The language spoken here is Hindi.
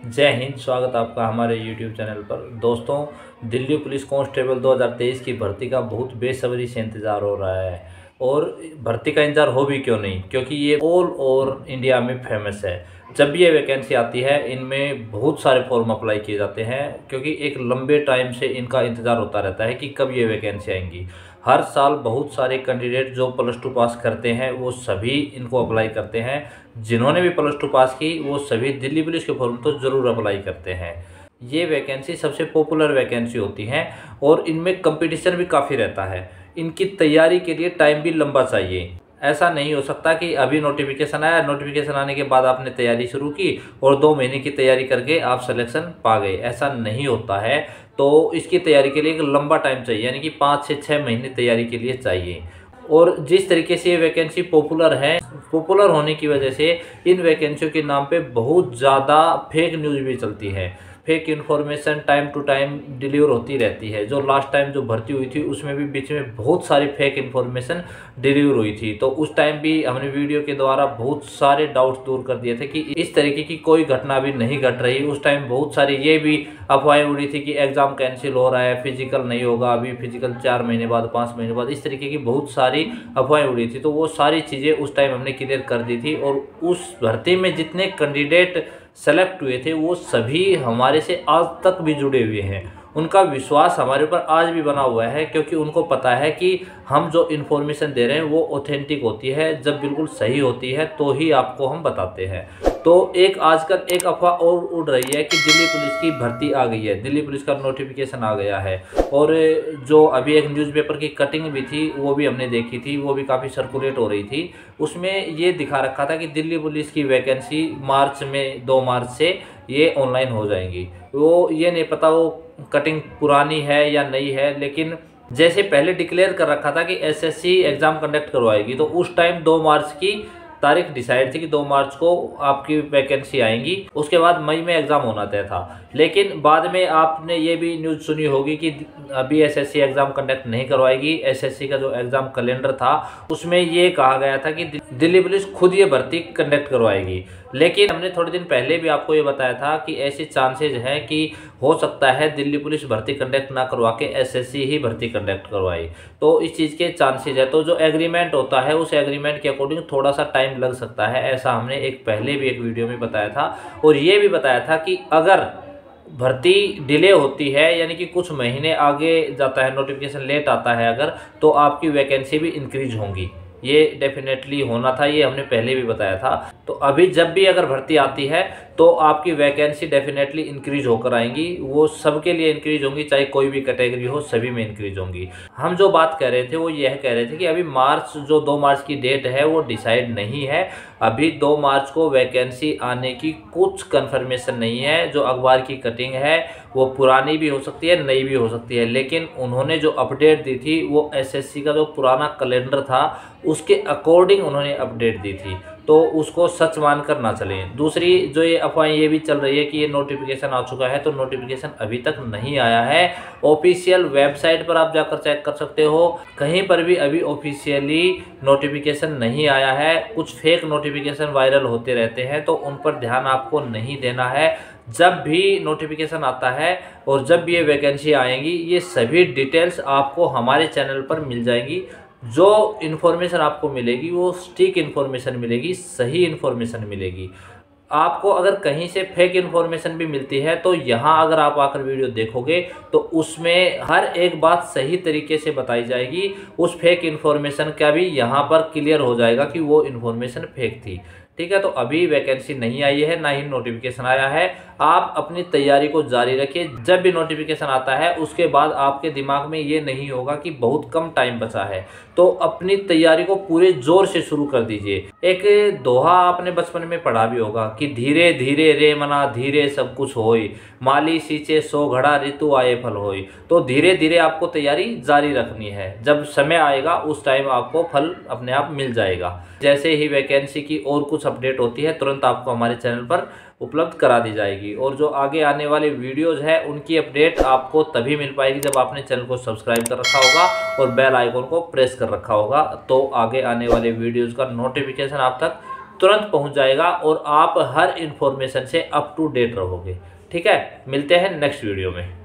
जय हिंद। स्वागत आपका हमारे YouTube चैनल पर। दोस्तों, दिल्ली पुलिस कांस्टेबल 2023 की भर्ती का बहुत बेसब्री से इंतज़ार हो रहा है। और भर्ती का इंतज़ार हो भी क्यों नहीं, क्योंकि ये ऑल ओवर इंडिया में फेमस है। जब भी ये वैकेंसी आती है, इनमें बहुत सारे फॉर्म अप्लाई किए जाते हैं, क्योंकि एक लंबे टाइम से इनका इंतज़ार होता रहता है कि कब ये वैकेंसी आएंगी। हर साल बहुत सारे कैंडिडेट जो +2 पास करते हैं वो सभी इनको अप्लाई करते हैं। जिन्होंने भी +2 पास की वो सभी दिल्ली पुलिस के फॉर्म तो ज़रूर अप्लाई करते हैं। ये वैकेंसी सबसे पॉपुलर वैकेंसी होती हैं और इनमें कंपटीशन भी काफ़ी रहता है। इनकी तैयारी के लिए टाइम भी लंबा चाहिए। ऐसा नहीं हो सकता कि अभी नोटिफिकेशन आया, नोटिफिकेशन आने के बाद आपने तैयारी शुरू की और 2 महीने की तैयारी करके आप सिलेक्शन पा गए। ऐसा नहीं होता है। तो इसकी तैयारी के लिए एक लंबा टाइम चाहिए, यानी कि 5 से 6 महीने तैयारी के लिए चाहिए। और जिस तरीके से ये वैकेंसी पॉपुलर है, पॉपुलर होने की वजह से इन वैकेंसियों के नाम पे बहुत ज़्यादा फेक न्यूज़ भी चलती है। Fake information time to time deliver होती रहती है। जो लास्ट टाइम जो भर्ती हुई थी उसमें भी बीच में बहुत सारी फेक इन्फॉर्मेशन डिलीवर हुई थी। तो उस टाइम भी हमने वीडियो के द्वारा बहुत सारे डाउट्स दूर कर दिए थे कि इस तरीके की कोई घटना भी नहीं घट रही। उस टाइम बहुत सारी ये भी अफवाहें उड़ी थी कि एग्ज़ाम कैंसिल हो रहा है, फिजिकल नहीं होगा, अभी फिजिकल 4 महीने बाद, 5 महीने बाद, इस तरीके की बहुत सारी अफवाहें उड़ी थी। तो वो सारी चीज़ें उस टाइम हमने क्लियर कर दी थी। और उस भर्ती में जितने कैंडिडेट सेलेक्ट हुए थे वो सभी हमारे से आज तक भी जुड़े हुए हैं। उनका विश्वास हमारे ऊपर आज भी बना हुआ है, क्योंकि उनको पता है कि हम जो इन्फॉर्मेशन दे रहे हैं वो ऑथेंटिक होती है। जब बिल्कुल सही होती है तो ही आपको हम बताते हैं। तो एक आजकल एक अफवाह और उड़ रही है कि दिल्ली पुलिस की भर्ती आ गई है, दिल्ली पुलिस का नोटिफिकेशन आ गया है। और जो अभी एक न्यूज़पेपर की कटिंग भी थी वो भी हमने देखी थी, वो भी काफ़ी सर्कुलेट हो रही थी। उसमें ये दिखा रखा था कि दिल्ली पुलिस की वैकेंसी मार्च में 2 मार्च से ये ऑनलाइन हो जाएंगी। वो ये नहीं पता वो कटिंग पुरानी है या नई है, लेकिन जैसे पहले डिक्लेयर कर रखा था कि एसएससी एग्ज़ाम कंडक्ट करवाएगी, तो उस टाइम 2 मार्च की तारीख डिसाइड थी कि 2 मार्च को आपकी वैकेंसी आएंगी। उसके बाद मई में एग्ज़ाम होना तय था। लेकिन बाद में आपने ये भी न्यूज़ सुनी होगी कि अभी एसएससी एग्ज़ाम कंडक्ट नहीं करवाएगी। एसएससी का जो एग्ज़ाम कैलेंडर था उसमें ये कहा गया था कि दिल्ली पुलिस खुद ये भर्ती कंडक्ट करवाएगी। लेकिन हमने थोड़े दिन पहले भी आपको ये बताया था कि ऐसे चांसेज हैं कि हो सकता है दिल्ली पुलिस भर्ती कंडक्ट ना करवा के एसएससी ही भर्ती कंडक्ट करवाए। तो इस चीज़ के चांसेज है। तो जो एग्रीमेंट होता है उस एग्रीमेंट के अकॉर्डिंग थोड़ा सा टाइम लग सकता है। ऐसा हमने पहले भी एक वीडियो में बताया था। और ये भी बताया था कि अगर भर्ती डिले होती है, यानी कि कुछ महीने आगे जाता है, नोटिफिकेशन लेट आता है अगर, तो आपकी वैकेंसी भी इंक्रीज होंगी। ये डेफिनेटली होना था, ये हमने पहले भी बताया था। तो अभी जब भी अगर भर्ती आती है तो आपकी वैकेंसी डेफिनेटली इंक्रीज होकर आएंगी। वो सबके लिए इंक्रीज होंगी, चाहे कोई भी कैटेगरी हो, सभी में इंक्रीज होंगी। हम जो बात कर रहे थे वो यह कह रहे थे कि अभी मार्च, जो 2 मार्च की डेट है वो डिसाइड नहीं है। अभी 2 मार्च को वैकेंसी आने की कुछ कंफर्मेशन नहीं है। जो अखबार की कटिंग है वो पुरानी भी हो सकती है, नई भी हो सकती है। लेकिन उन्होंने जो अपडेट दी थी वो एसएससी का जो पुराना कैलेंडर था उसके अकॉर्डिंग उन्होंने अपडेट दी थी। तो उसको सच मानकर ना चलें। दूसरी जो ये अफवाहें ये भी चल रही है कि ये नोटिफिकेशन आ चुका है, तो नोटिफिकेशन अभी तक नहीं आया है। ऑफिशियल वेबसाइट पर आप जाकर चेक कर सकते हो, कहीं पर भी अभी ऑफिशियली नोटिफिकेशन नहीं आया है। कुछ फेक नोटिफिकेशन वायरल होते रहते हैं, तो उन पर ध्यान आपको नहीं देना है। जब भी नोटिफिकेशन आता है और जब भी ये वैकेंसी आएंगी, ये सभी डिटेल्स आपको हमारे चैनल पर मिल जाएंगी। जो इन्फॉर्मेशन आपको मिलेगी वो सटीक इन्फॉर्मेशन मिलेगी, सही इन्फॉर्मेशन मिलेगी। आपको अगर कहीं से फेक इन्फॉर्मेशन भी मिलती है तो यहाँ अगर आप आकर वीडियो देखोगे तो उसमें हर एक बात सही तरीके से बताई जाएगी। उस फेक इन्फॉर्मेशन का भी यहाँ पर क्लियर हो जाएगा कि वो इन्फॉर्मेशन फेक थी। ठीक है। तो अभी वैकेंसी नहीं आई है, ना ही नोटिफिकेशन आया है। आप अपनी तैयारी को जारी रखिए। जब भी नोटिफिकेशन आता है उसके बाद आपके दिमाग में ये नहीं होगा कि बहुत कम टाइम बचा है, तो अपनी तैयारी को पूरे जोर से शुरू कर दीजिए। एक दोहा आपने बचपन में पढ़ा भी होगा कि धीरे धीरे रे मना धीरे सब कुछ होई, माली सींचे सो घड़ा ऋतु आए फल होई। तो धीरे धीरे आपको तैयारी जारी रखनी है। जब समय आएगा उस टाइम आपको फल अपने आप मिल जाएगा। जैसे ही वैकेंसी की और कुछ अपडेट होती है तुरंत आपको हमारे चैनल पर उपलब्ध करा दी जाएगी। और जो आगे आने वाले वीडियोस है उनकी अपडेट आपको तभी मिल पाएगी जब आपने चैनल को सब्सक्राइब कर रखा होगा और बेल आइकन को प्रेस कर रखा होगा। तो आगे आने वाले वीडियोस का नोटिफिकेशन आप तक तुरंत पहुंच जाएगा और आप हर इन्फॉर्मेशन से अप टू डेट रहोगे। ठीक है, मिलते हैं नेक्स्ट वीडियो में।